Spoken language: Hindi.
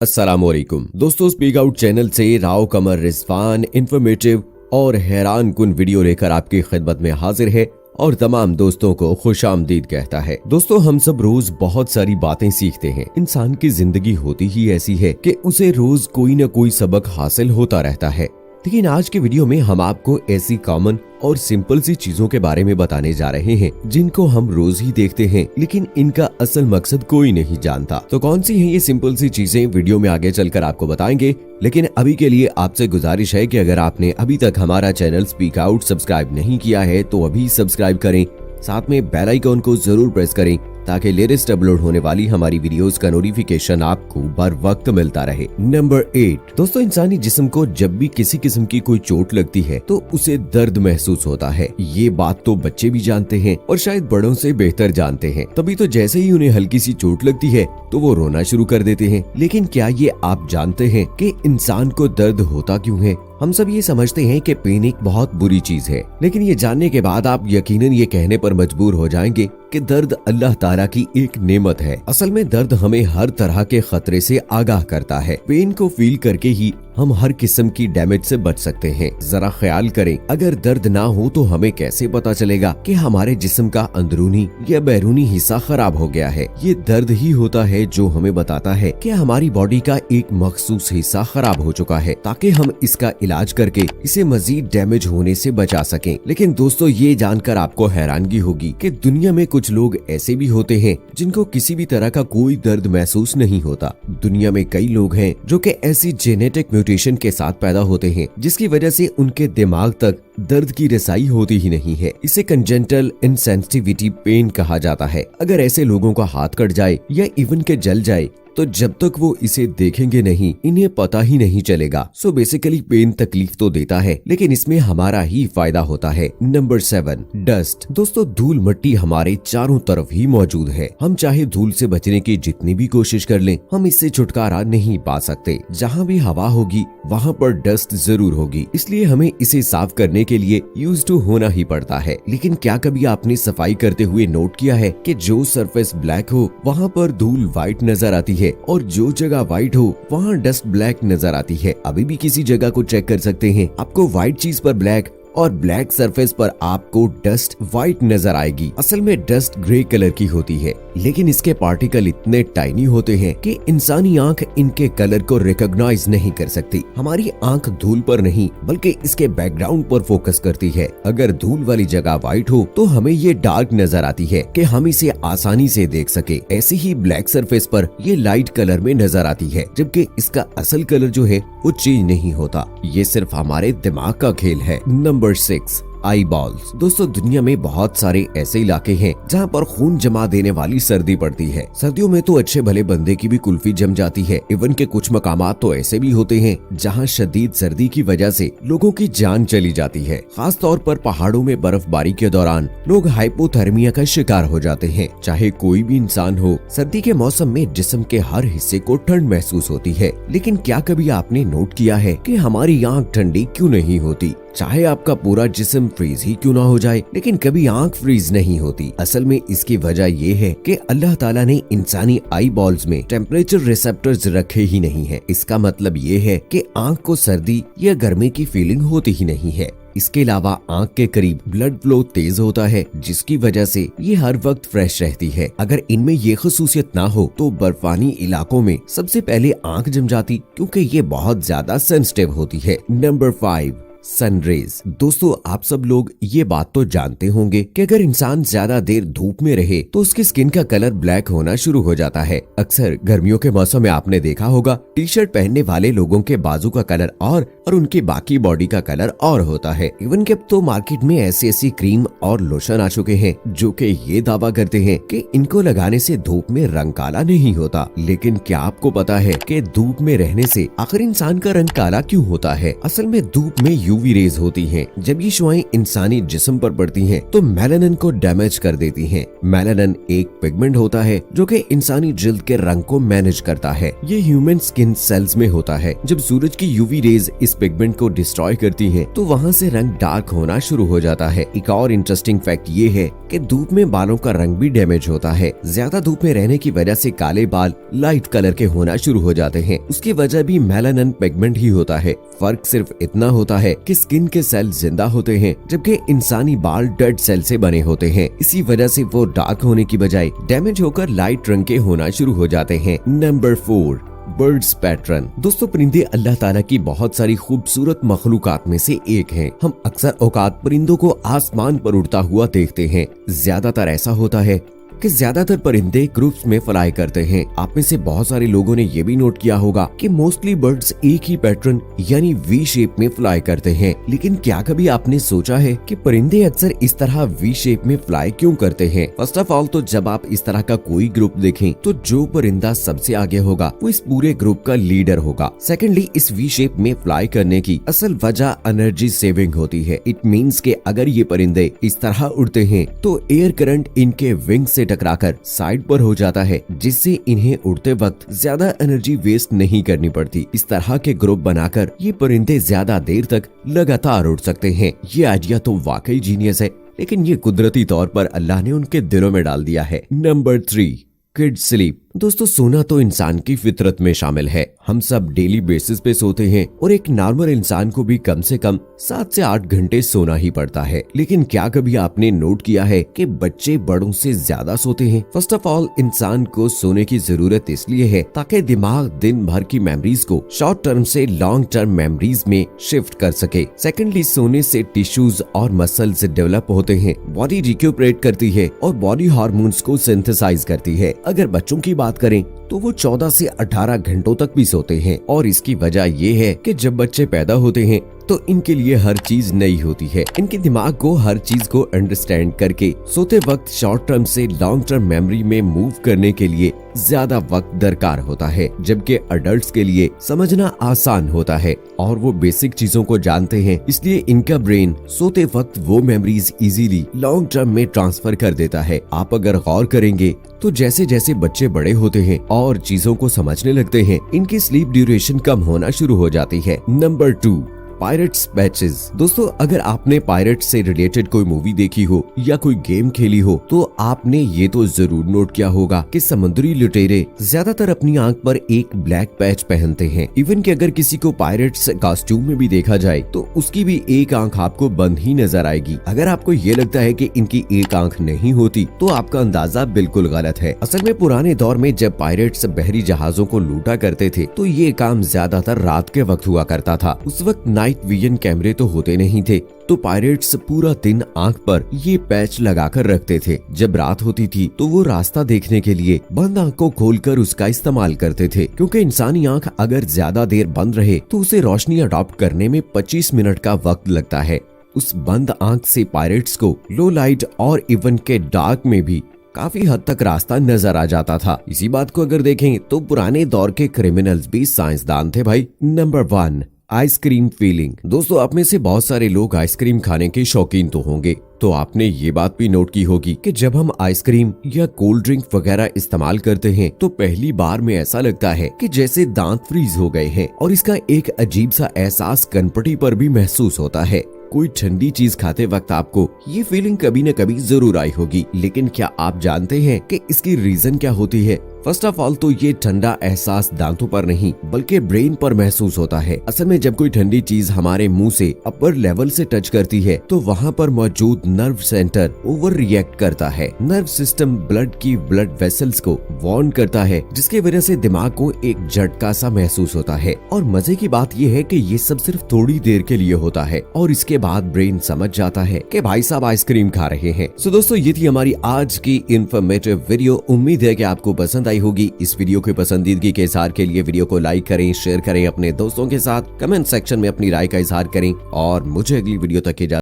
अस्सलामुअलैकुम दोस्तों, स्पीक आउट चैनल से राव कमर रिजवान इंफॉर्मेटिव और हैरान कुन वीडियो लेकर आपकी खिदमत में हाजिर है और तमाम दोस्तों को खुशामदीद कहता है। दोस्तों, हम सब रोज बहुत सारी बातें सीखते हैं। इंसान की जिंदगी होती ही ऐसी है कि उसे रोज कोई न कोई सबक हासिल होता रहता है। लेकिन आज के वीडियो में हम आपको ऐसी कॉमन और सिंपल सी चीजों के बारे में बताने जा रहे हैं जिनको हम रोज ही देखते हैं, लेकिन इनका असल मकसद कोई नहीं जानता। तो कौन सी हैं ये सिंपल सी चीजें, वीडियो में आगे चलकर आपको बताएंगे। लेकिन अभी के लिए आपसे गुजारिश है कि अगर आपने अभी तक हमारा चैनल स्पीक आउट सब्सक्राइब नहीं किया है तो अभी सब्सक्राइब करें, साथ में बेल आइकॉन को जरूर प्रेस करें ताकि लेटेस्ट अपलोड होने वाली हमारी वीडियोस का नोटिफिकेशन आपको बर वक्त मिलता रहे। नंबर 8 दोस्तों, इंसानी जिस्म को जब भी किसी किस्म की कोई चोट लगती है तो उसे दर्द महसूस होता है। ये बात तो बच्चे भी जानते हैं और शायद बड़ों से बेहतर जानते हैं। तभी तो जैसे ही उन्हें हल्की सी चोट लगती है तो वो रोना शुरू कर देते हैं। लेकिन क्या ये आप जानते हैं कि इंसान को दर्द होता क्यों है? हम सब ये समझते हैं कि पेन एक बहुत बुरी चीज है, लेकिन ये जानने के बाद आप यकीनन ये कहने पर मजबूर हो जाएंगे कि दर्द अल्लाह ताला की एक नेमत है। असल में दर्द हमें हर तरह के खतरे से आगाह करता है। पेन को फील करके ही हम हर किस्म की डैमेज से बच सकते हैं। जरा ख्याल करें, अगर दर्द ना हो तो हमें कैसे पता चलेगा कि हमारे जिस्म का अंदरूनी या बैरूनी हिस्सा खराब हो गया है? ये दर्द ही होता है जो हमें बताता है कि हमारी बॉडी का एक मखसूस हिस्सा खराब हो चुका है, ताकि हम इसका इलाज करके इसे मजीद डैमेज होने से बचा सकें। लेकिन दोस्तों, ये जानकर आपको हैरानगी होगी कि दुनिया में कुछ लोग ऐसे भी होते हैं जिनको किसी भी तरह का कोई दर्द महसूस नहीं होता। दुनिया में कई लोग हैं जो कि ऐसी जेनेटिक म्यूटेशन के साथ पैदा होते हैं जिसकी वजह से उनके दिमाग तक दर्द की रसाई होती ही नहीं है। इसे कंजेंटल इनसेंसिटिविटी पेन कहा जाता है। अगर ऐसे लोगों का हाथ कट जाए या इवन के जल जाए तो जब तक वो इसे देखेंगे नहीं, इन्हें पता ही नहीं चलेगा। सो बेसिकली पेन तकलीफ तो देता है, लेकिन इसमें हमारा ही फायदा होता है। नंबर 7 डस्ट दोस्तों, धूल मट्टी हमारे चारों तरफ ही मौजूद है। हम चाहे धूल से बचने की जितनी भी कोशिश कर लें, हम इससे छुटकारा नहीं पा सकते। जहाँ भी हवा होगी वहाँ पर डस्ट जरूर होगी, इसलिए हमें इसे साफ करने के लिए यूज्ड टू होना ही पड़ता है। लेकिन क्या कभी आपने सफाई करते हुए नोट किया है कि जो सरफेस ब्लैक हो वहाँ पर धूल व्हाइट नजर आती है और जो जगह व्हाइट हो वहाँ डस्ट ब्लैक नजर आती है? अभी भी किसी जगह को चेक कर सकते हैं, आपको व्हाइट चीज पर ब्लैक और ब्लैक सरफेस पर आपको डस्ट व्हाइट नजर आएगी। असल में डस्ट ग्रे कलर की होती है, लेकिन इसके पार्टिकल इतने टाइनी होते हैं कि इंसानी आंख इनके कलर को रिकॉग्नाइज नहीं कर सकती। हमारी आंख धूल पर नहीं बल्कि इसके बैकग्राउंड पर फोकस करती है। अगर धूल वाली जगह व्हाइट हो तो हमें ये डार्क नजर आती है कि हम इसे आसानी से देख सके। ऐसे ही ब्लैक सरफेस पर ये लाइट कलर में नजर आती है, जबकि इसका असल कलर जो है वो चेंज नहीं होता। ये सिर्फ हमारे दिमाग का खेल है। नंबर 6 आई बॉल्स दोस्तों, दुनिया में बहुत सारे ऐसे इलाके हैं जहाँ पर खून जमा देने वाली सर्दी पड़ती है। सर्दियों में तो अच्छे भले बंदे की भी कुल्फी जम जाती है। इवन के कुछ मकामात तो ऐसे भी होते हैं जहाँ शदीद सर्दी की वजह से लोगों की जान चली जाती है। खास तौर पर पहाड़ों में बर्फबारी के दौरान लोग हाइपोथर्मिया का शिकार हो जाते हैं। चाहे कोई भी इंसान हो, सर्दी के मौसम में जिस्म के हर हिस्से को ठंड महसूस होती है। लेकिन क्या कभी आपने नोट किया है कि हमारी आंख ठंडी क्यों नहीं होती? चाहे आपका पूरा जिस्म फ्रीज ही क्यों ना हो जाए, लेकिन कभी आंख फ्रीज नहीं होती। असल में इसकी वजह ये है कि अल्लाह ताला ने इंसानी आई बॉल्स में टेम्परेचर रिसेप्टर्स रखे ही नहीं है। इसका मतलब ये है कि आंख को सर्दी या गर्मी की फीलिंग होती ही नहीं है। इसके अलावा आंख के करीब ब्लड फ्लो तेज होता है, जिसकी वजह से ये हर वक्त फ्रेश रहती है। अगर इनमें ये खसूसियत ना हो तो बर्फानी इलाकों में सबसे पहले आंख जम जाती, क्योंकि ये बहुत ज्यादा सेंसिटिव होती है। नंबर 5 सनरेज दोस्तों, आप सब लोग ये बात तो जानते होंगे कि अगर इंसान ज्यादा देर धूप में रहे तो उसकी स्किन का कलर ब्लैक होना शुरू हो जाता है। अक्सर गर्मियों के मौसम में आपने देखा होगा टी शर्ट पहनने वाले लोगों के बाजू का कलर और उनकी बाकी बॉडी का कलर और होता है। इवन के अब तो मार्केट में ऐसी क्रीम और लोशन आ चुके हैं जो कि ये दावा करते हैं कि इनको लगाने से धूप में रंग काला नहीं होता। लेकिन क्या आपको पता है कि धूप में रहने से आखिर इंसान का रंग काला क्यों होता है? असल में धूप में यूवी रेज होती हैं। जब ये शुआएं इंसानी जिस्म पर पड़ती हैं तो मेलानिन को डैमेज कर देती हैं। मेलानिन एक पिगमेंट होता है जो कि इंसानी जिल्द के रंग को मैनेज करता है। ये ह्यूमन स्किन सेल्स में होता है। जब सूरज की यूवी रेज इस पिगमेंट को डिस्ट्रॉय करती हैं तो वहाँ से रंग डार्क होना शुरू हो जाता है। एक और इंटरेस्टिंग फैक्ट ये है कि धूप में बालों का रंग भी डैमेज होता है। ज्यादा धूप में रहने की वजह से काले बाल लाइट कलर के होना शुरू हो जाते हैं। उसकी वजह भी मेलानिन पिगमेंट ही होता है। फर्क सिर्फ इतना होता है कि स्किन के सेल जिंदा होते हैं जबकि इंसानी बाल डेड सेल से बने होते हैं। इसी वजह से वो डार्क होने की बजाय डैमेज होकर लाइट रंग के होना शुरू हो जाते हैं। Number 4, birds pattern. दोस्तों, परिंदे अल्लाह ताला की बहुत सारी खूबसूरत मखलूकात में से एक हैं। हम अक्सर औकात परिंदों को आसमान पर उड़ता हुआ देखते हैं। ज्यादातर ऐसा होता है कि ज्यादातर परिंदे ग्रुप्स में फ्लाई करते हैं। आप में से बहुत सारे लोगों ने ये भी नोट किया होगा कि मोस्टली बर्ड्स एक ही पैटर्न यानी वी शेप में फ्लाई करते हैं। लेकिन क्या कभी आपने सोचा है कि परिंदे अक्सर इस तरह वी शेप में फ्लाई क्यों करते हैं? फर्स्ट ऑफ ऑल तो जब आप इस तरह का कोई ग्रुप देखें तो जो परिंदा सबसे आगे होगा वो इस पूरे ग्रुप का लीडर होगा। सेकेंडली, इस वी शेप में फ्लाई करने की असल वजह एनर्जी सेविंग होती है। इट मीन्स के अगर ये परिंदे इस तरह उड़ते हैं तो एयर करंट इनके विंग से टकराकर साइड पर हो जाता है, जिससे इन्हें उड़ते वक्त ज्यादा एनर्जी वेस्ट नहीं करनी पड़ती। इस तरह के ग्रुप बनाकर ये परिंदे ज्यादा देर तक लगातार उड़ सकते हैं। ये आइडिया तो वाकई जीनियस है, लेकिन ये कुदरती तौर पर अल्लाह ने उनके दिलों में डाल दिया है। Number 3, kid sleep. दोस्तों, सोना तो इंसान की फितरत में शामिल है। हम सब डेली बेसिस पे सोते हैं और एक नॉर्मल इंसान को भी कम से कम 7 से 8 घंटे सोना ही पड़ता है। लेकिन क्या कभी आपने नोट किया है कि बच्चे बड़ों से ज्यादा सोते हैं? फर्स्ट ऑफ ऑल, इंसान को सोने की जरूरत इसलिए है ताकि दिमाग दिन भर की मेमोरीज को शॉर्ट टर्म से लॉन्ग टर्म मेमोरीज में शिफ्ट कर सके। सेकेंडली, सोने से टिश्यूज और मसल्स डेवलप होते हैं, बॉडी रिक्यूपरेट करती है और बॉडी हार्मोन्स को सिंथेसाइज करती है। अगर बच्चों की बात करें तो वो 14 से 18 घंटों तक भी सोते हैं और इसकी वजह ये है कि जब बच्चे पैदा होते हैं तो इनके लिए हर चीज नई होती है। इनके दिमाग को हर चीज को अंडरस्टैंड करके सोते वक्त शॉर्ट टर्म से लॉन्ग टर्म मेमोरी में मूव करने के लिए ज्यादा वक्त दरकार होता है, जबकि अडल्ट्स के लिए समझना आसान होता है और वो बेसिक चीजों को जानते हैं। इसलिए इनका ब्रेन सोते वक्त वो मेमोरीज इजीली लॉन्ग टर्म में ट्रांसफर कर देता है। आप अगर गौर करेंगे तो जैसे जैसे बच्चे बड़े होते हैं और चीजों को समझने लगते हैं, इनकी स्लीप ड्यूरेशन कम होना शुरू हो जाती है। Number 2, pirates patches. दोस्तों, अगर आपने पायरेट से रिलेटेड कोई मूवी देखी हो या कोई गेम खेली हो तो आपने ये तो जरूर नोट किया होगा कि समुद्री लुटेरे ज्यादातर अपनी आंख पर एक ब्लैक पैच पहनते हैं। इवन कि अगर किसी को पायरेट्स कॉस्ट्यूम में भी देखा जाए तो उसकी भी एक आंख आपको बंद ही नजर आएगी। अगर आपको ये लगता है कि इनकी एक आंख नहीं होती तो आपका अंदाजा बिल्कुल गलत है। असल में पुराने दौर में जब पायरेट्स बहरी जहाजों को लूटा करते थे तो ये काम ज्यादातर रात के वक्त हुआ करता था। उस वक्त नाइट विजन कैमरे तो होते नहीं थे, तो पायरेट्स पूरा दिन आंख पर ये पैच लगाकर रखते थे। जब रात होती थी तो वो रास्ता देखने के लिए बंद आंख को खोलकर उसका इस्तेमाल करते थे, क्योंकि इंसानी आंख अगर ज्यादा देर बंद रहे तो उसे रोशनी अडॉप्ट करने में 25 मिनट का वक्त लगता है। उस बंद आंख से पायरेट्स को लो लाइट और इवन के डार्क में भी काफी हद तक रास्ता नजर आ जाता था। इसी बात को अगर देखें तो पुराने दौर के क्रिमिनल्स भी साइंसदान थे भाई। Number 1, ice cream feeling. दोस्तों, आप में से बहुत सारे लोग आइसक्रीम खाने के शौकीन तो होंगे, तो आपने ये बात भी नोट की होगी कि जब हम आइसक्रीम या कोल्ड ड्रिंक वगैरह इस्तेमाल करते हैं तो पहली बार में ऐसा लगता है कि जैसे दांत फ्रीज हो गए हैं और इसका एक अजीब सा एहसास कनपटी पर भी महसूस होता है। कोई ठंडी चीज खाते वक्त आपको ये फीलिंग कभी न कभी जरूर आई होगी, लेकिन क्या आप जानते हैं कि इसकी रीजन क्या होती है? फर्स्ट ऑफ ऑल तो ये ठंडा एहसास दांतों पर नहीं बल्कि ब्रेन पर महसूस होता है। असल में जब कोई ठंडी चीज हमारे मुंह से अपर लेवल से टच करती है तो वहाँ पर मौजूद नर्व सेंटर ओवर रिएक्ट करता है। नर्व सिस्टम ब्लड की ब्लड वेसल्स को वार्न करता है, जिसकी वजह से दिमाग को एक झटका सा महसूस होता है। और मजे की बात यह है कि ये सब सिर्फ थोड़ी देर के लिए होता है और इसके बाद ब्रेन समझ जाता है कि भाई साहब आइसक्रीम खा रहे हैं। सो दोस्तों, ये थी हमारी आज की इन्फॉर्मेटिव वीडियो। उम्मीद है कि आपको पसंद आई होगी। इस वीडियो के पसंदीदगी के इज़हार के लिए वीडियो को लाइक करें, शेयर करें अपने दोस्तों के साथ, कमेंट सेक्शन में अपनी राय का इज़हार करें और मुझे अगली वीडियो तक इजाजत